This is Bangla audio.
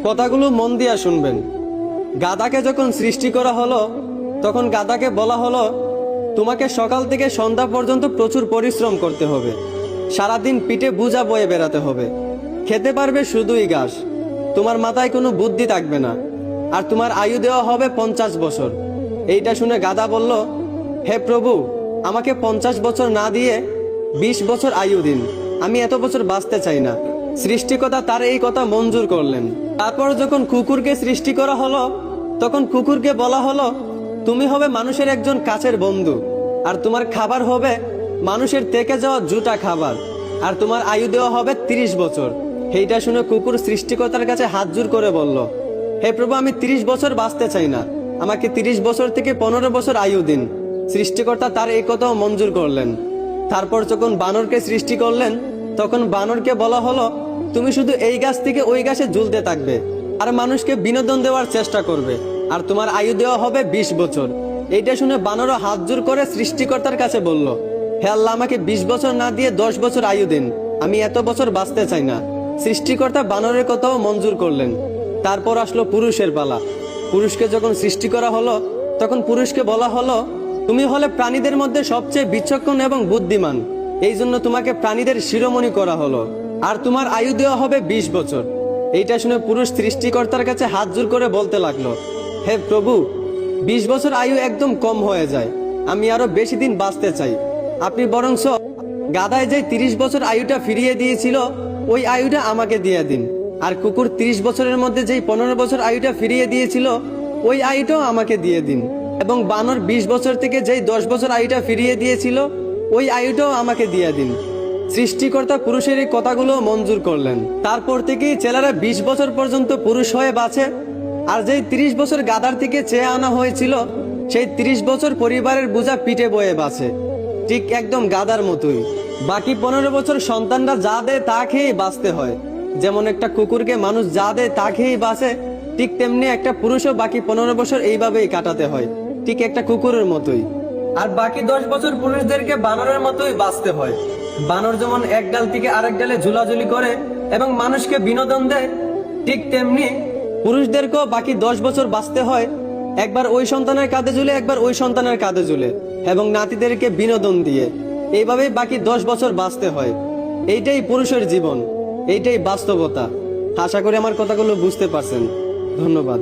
কথাগুলো মন দিয়া শুনবেন। গাধাকে যখন সৃষ্টি করা হলো তখন গাধাকে বলা হলো, তোমাকে সকাল থেকে সন্ধ্যা পর্যন্ত প্রচুর পরিশ্রম করতে হবে, সারাদিন পিঠে বোঝা বয়ে বেড়াতে হবে, খেতে পারবে শুধুই ঘাস, তোমার মাথায় কোনো বুদ্ধি থাকবে না, আর তোমার আয়ু দেওয়া হবে 50 বছর। এইটা শুনে গাধা বলল, হে প্রভু, আমাকে 50 বছর না দিয়ে 20 বছর আয়ু দিন, আমি এত বছর বাঁচতে চাই না। সৃষ্টিকর্তা তার এই কথা মঞ্জুর করলেন। তারপর যখন কুকুরকে সৃষ্টি করা হলো তখন কুকুরকে বলা হলো, তুমি হবে মানুষের একজন কাছের বন্ধু, আর তোমার খাবার হবে মানুষের থেকে যাওয়া জুটা খাবার, আর তোমার আয়ু দেওয়া হবে 30 বছর। এইটা শুনে কুকুর সৃষ্টিকর্তার কাছে হাত জোর করে বলল, হে প্রভু, আমি 30 বছর বাঁচতে চাই না, আমাকে 30 বছর থেকে 15 বছর আয়ু দিন। সৃষ্টিকর্তা তার এই কথাও মঞ্জুর করলেন। তারপর যখন বানরকে সৃষ্টি করলেন তখন বানরকে বলা হলো, তুমি শুধু এই গাছ থেকে ওই গাছে ঝুলতে থাকবে আর মানুষকে বিনোদন দেওয়ার চেষ্টা করবে, আর তোমার আয়ু দেওয়া হবে 20 বছর। এইটা শুনে বানরও হাত জোর করে সৃষ্টিকর্তার কাছে বলল, হে আল্লাহ, আমাকে 20 বছর না দিয়ে 10 বছর আয়ু দিন, আমি এত বছর বাঁচতে চাই না। সৃষ্টিকর্তা বানরের কথাও মঞ্জুর করলেন। তারপর আসলো পুরুষের পালা। পুরুষকে যখন সৃষ্টি করা হলো তখন পুরুষকে বলা হলো, তুমি হলে প্রাণীদের মধ্যে সবচেয়ে বিচক্ষণ এবং বুদ্ধিমান, এই জন্য তোমাকে প্রাণীদের শিরোমণি করা হলো, আর তোমার আয়ু দেওয়া হবে 20 বছর। এইটা শুনে পুরুষ সৃষ্টিকর্তার কাছে হাত জোর করে বলতে লাগলো, হে প্রভু, 20 বছর আয়ু একদম কম হয়ে যায়, আমি আরো বেশি দিন বাঁচতে চাই, আপনি বরংস গাধায় যে 30 বছর আয়ুটা ফিরিয়ে দিয়েছিল ওই আয়ুটা আমাকে দিয়ে দিন, আর কুকুর 30 বছরের মধ্যে যেই 15 বছর আয়ুটা ফিরিয়ে দিয়েছিল ওই আয়ুটাও আমাকে দিয়ে দিন, এবং বানর 20 বছর থেকে যেই 10 বছর আয়ুটা ফিরিয়ে দিয়েছিল ওই আয়ুটাও আমাকে দিয়ে দিন। সৃষ্টিকর্তা পুরুষের এই কথাগুলো মঞ্জুর করলেন। তারপর থেকেই ছেলেরা 20 বছর পর্যন্ত পুরুষ হয়ে বাঁচে, আর যেই 30 বছর গাধার থেকে চেয়ে আনা হয়েছিল সেই 30 বছর পরিবারের বোঝা পিঠে বয়ে বাঁচে, ঠিক একদম গাধার মতোই। বাকি 15 বছর সন্তানরা যা দেয় তা খেয়েই বাঁচতে হয়। যেমন একটা কুকুরকে মানুষ যা দেয় তা খেয়েই বাঁচে, ঠিক তেমনি একটা পুরুষও বাকি 15 বছর এইভাবেই কাটাতে হয়, ঠিক একটা কুকুরের মতোই। আর বাকি 10 বছর পুরুষদেরকে বানরের মতোই বাঁচতে হয়। বানর যেমন এক ডাল থেকে আরেক ডালে ঝুলাঝুলি করে এবং মানুষকে বিনোদন দেয়, ঠিক তেমনি পুরুষদেরকেও বাকি 10 বছর বাঁচতে হয়, একবার ওই সন্তানের কাঁধে ঝুলে, একবার ওই সন্তানের কাঁধে ঝুলে, এবং নাতিদেরকে বিনোদন দিয়ে এইভাবেই বাকি 10 বছর বাঁচতে হয়। এইটাই পুরুষের জীবন, এইটাই বাস্তবতা। আশা করি আমার কথাগুলো বুঝতে পারছেন। ধন্যবাদ।